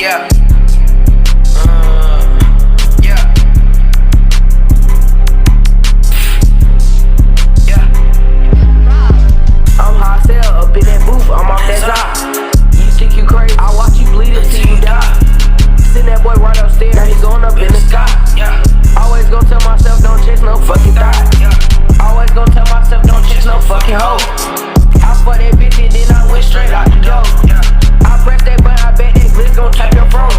Yeah. I'm high sell up in that booth, I'm off that top. You think you crazy, I watch you bleed until you die. Send that boy right upstairs, now he going up in the sky. Always gon' tell myself don't chase no fucking thought. Always gon' tell myself don't chase no fucking hoe. I fuck that bitch and then I went straight out the door. I press that button, I bet that glitch gon' tap your phone.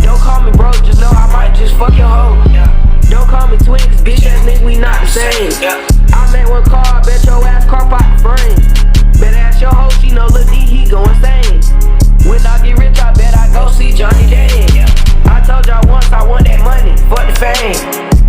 Don't call me bro, just know I might just fuck your hoe. Don't call me twin, cause bitch ass nigga we not the same. I met one car, I bet your ass car pot the frame. Better ask your hoe, she know Lil D, he go insane. When I get rich, I bet I go see Johnny Dane. I told y'all once I want that money, fuck the fame.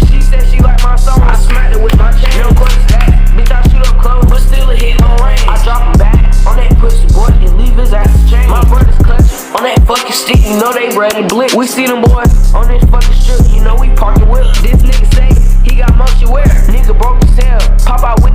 She said she like my song, I smacked it with my chain. No question that, bitch I shoot up close, but still a hit on range. I drop him back on that pussy boy and leave his ass chain. My brothers clutching on that fucking stick, you know they ready blitz. We see them boys on this fucking strip, you know we parking with. This nigga say he got motion wear, nigga broke his tail, pop out with